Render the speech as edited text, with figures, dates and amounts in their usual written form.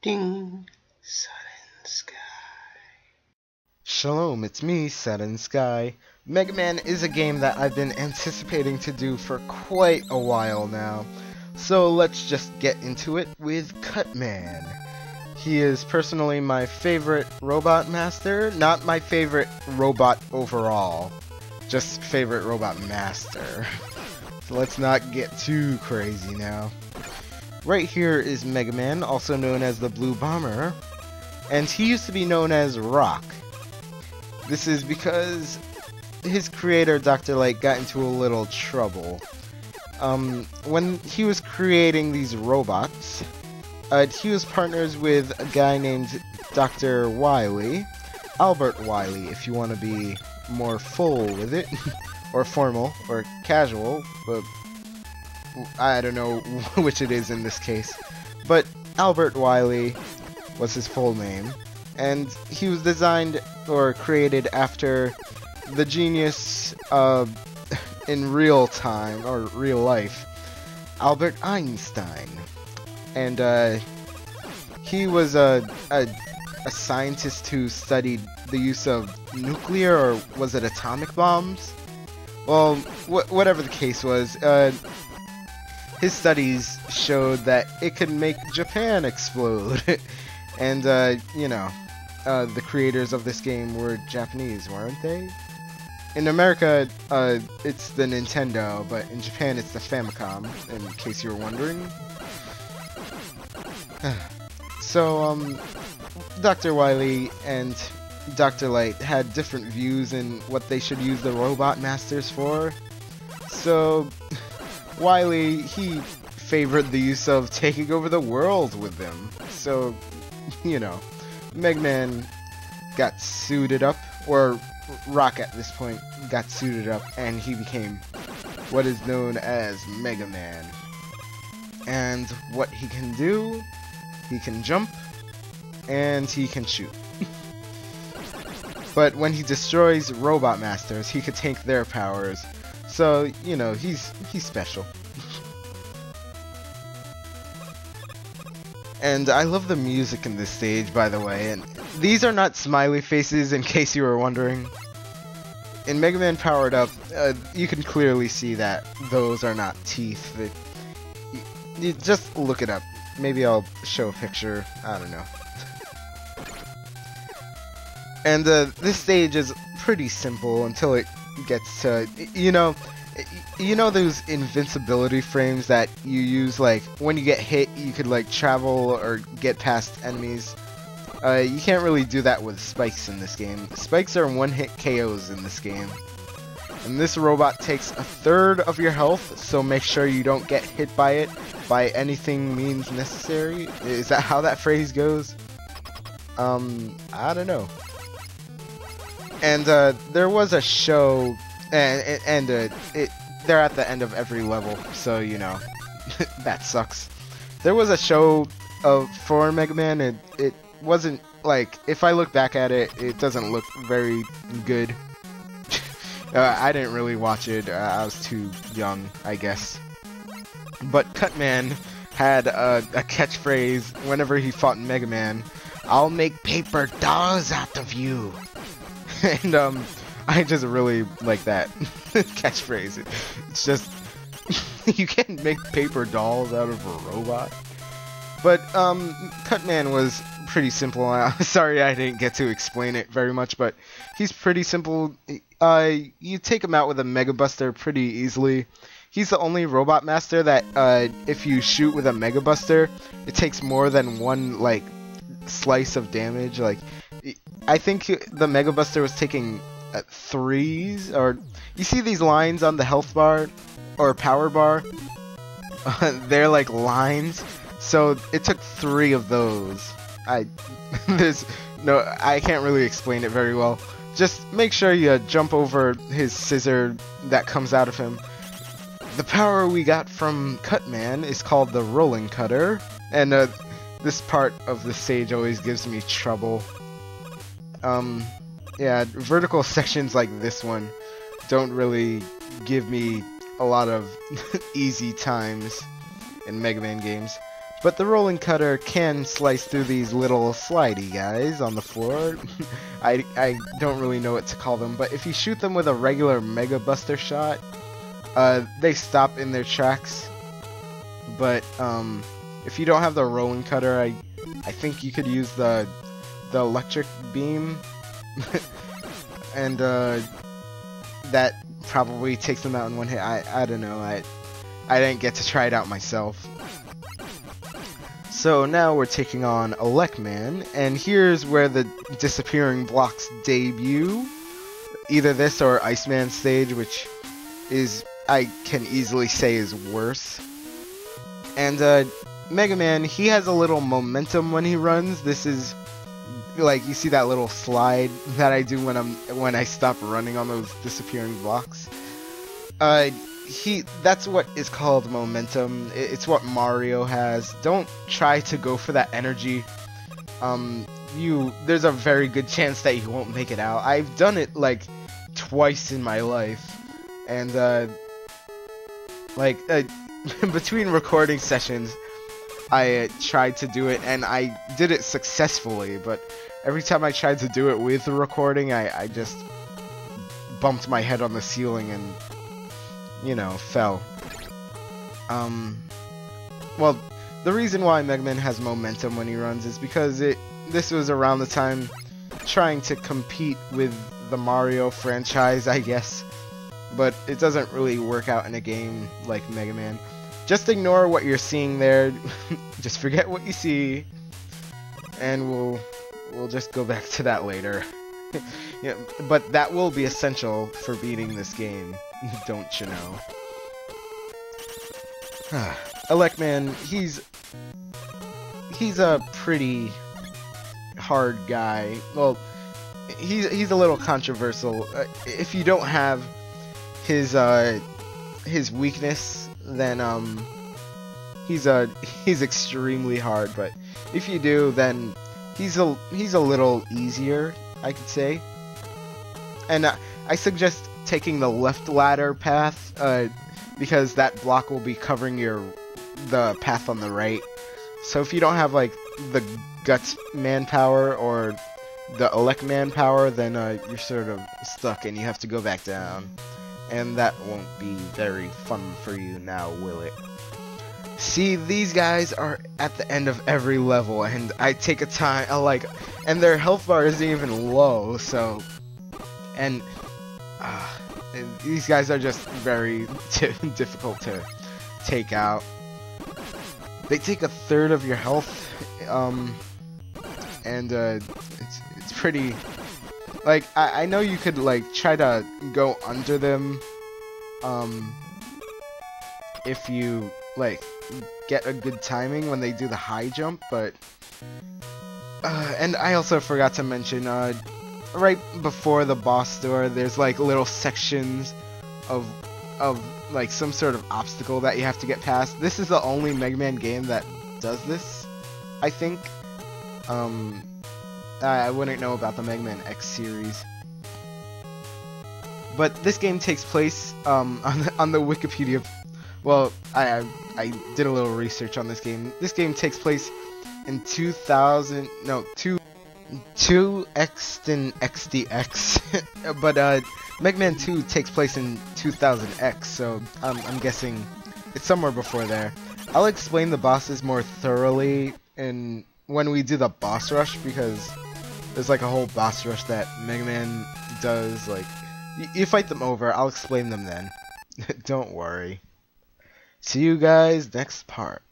Ding. Sudden Sky. Shalom, it's me, Sudden Sky. Mega Man is a game that I've been anticipating to do for quite a while now. So let's just get into it with Cutman. He is personally my favorite robot master, not my favorite robot overall, just favorite robot master. So let's not get too crazy now. Right here is Mega Man, also known as the Blue Bomber, and he used to be known as Rock. This is because his creator, Dr. Light, got into a little trouble. When he was creating these robots, he was partners with a guy named Dr. Wily, Albert Wily, if you want to be more full with it, or formal, or casual, but I don't know which it is in this case. But Albert Wily was his full name, and he was designed or created after the genius in real time, or real life, Albert Einstein. And he was a scientist who studied the use of nuclear, or was it atomic bombs? Well, whatever the case was, his studies showed that it could make Japan explode. And, you know, the creators of this game were Japanese, weren't they? In America, it's the Nintendo, but in Japan it's the Famicom, in case you were wondering. So, Dr. Wily and Dr. Light had different views in what they should use the Robot Masters for. So, Wily, he favored the use of taking over the world with them. So, you know, Mega Man got suited up, or Rock at this point got suited up, and he became what is known as Mega Man. And what he can do, he can jump, and he can shoot. But when he destroys Robot Masters, he could take their powers. So, you know, he's special. And I love the music in this stage, by the way, and these are not smiley faces, in case you were wondering. In Mega Man Powered Up, you can clearly see that those are not teeth. You just look it up. Maybe I'll show a picture, I don't know. And this stage is pretty simple until it gets to, you know those invincibility frames that you use, like when you get hit you could like travel or get past enemies. You can't really do that with spikes in this game. Spikes are one-hit KOs in this game. And this robot takes a third of your health, so make sure you don't get hit by it by anything means necessary. Is that how that phrase goes? I don't know. And there was a show, and they're at the end of every level, so you know, that sucks. There was a show for Mega Man, and it wasn't, like, if I look back at it, it doesn't look very good. I didn't really watch it, I was too young, I guess. But Cutman had a catchphrase whenever he fought Mega Man: "I'll make paper dolls out of you." And I just really like that catchphrase. It's just, you can't make paper dolls out of a robot. But Cutman was pretty simple. Sorry I didn't get to explain it very much, but he's pretty simple. You take him out with a Mega Buster pretty easily. He's the only robot master that if you shoot with a Mega Buster, it takes more than one like slice of damage. Like, I think the Mega Buster was taking 3s, or you see these lines on the health bar or power bar? They're like lines. So it took 3 of those. I can't really explain it very well. Just make sure you jump over his scissor that comes out of him. The power we got from Cutman is called the Rolling Cutter, and this part of the stage always gives me trouble. Yeah, vertical sections like this one don't really give me a lot of easy times in Mega Man games. But the rolling cutter can slice through these little slidey guys on the floor. I don't really know what to call them, but if you shoot them with a regular Mega Buster shot, they stop in their tracks. But if you don't have the rolling cutter, I think you could use the electric beam, and that probably takes them out in one hit. I don't know. I didn't get to try it out myself. So now we're taking on Elecman, and here's where the disappearing blocks debut. Either this or Iceman stage, which is, I can easily say, is worse. And Mega Man, he has a little momentum when he runs. This is like, you see that little slide that I do when I stop running on those disappearing blocks. That's what is called momentum. It's what Mario has. Don't try to go for that energy. There's a very good chance that you won't make it out. I've done it like twice in my life, and between recording sessions, I tried to do it, and I did it successfully. But every time I tried to do it with the recording, I just bumped my head on the ceiling and, you know, fell. Well, the reason why Mega Man has momentum when he runs is because this was around the time trying to compete with the Mario franchise, I guess. But it doesn't really work out in a game like Mega Man. Just ignore what you're seeing there. Just forget what you see, and we'll just go back to that later. Yeah, but that will be essential for beating this game, don't you know? Elecman, he's a pretty hard guy. Well, he's a little controversial. If you don't have his weakness, then he's extremely hard. But if you do, then he's a little easier, I could say. And I suggest taking the left ladder path, because that block will be covering the path on the right. So if you don't have like the Guts manpower or the Elecman power, then you're sort of stuck and you have to go back down. And that won't be very fun for you now, will it? See, these guys are at the end of every level, and I take a time, and their health bar isn't even low, so, and these guys are just very difficult to take out. They take a third of your health, and it's pretty. Like, I know you could like try to go under them, if you like get a good timing when they do the high jump, but and I also forgot to mention, right before the boss door, there's like little sections of like some sort of obstacle that you have to get past. This is the only Mega Man game that does this, I think. I wouldn't know about the Mega Man X series. But this game takes place on the Wikipedia. Well, I did a little research on this game. This game takes place in 2X than XDX. But Mega Man 2 takes place in 2000X, so I'm guessing it's somewhere before there. I'll explain the bosses more thoroughly when we do the boss rush, because there's like a whole boss rush that Mega Man does. Like, you fight them over, I'll explain them then. Don't worry. See you guys next part.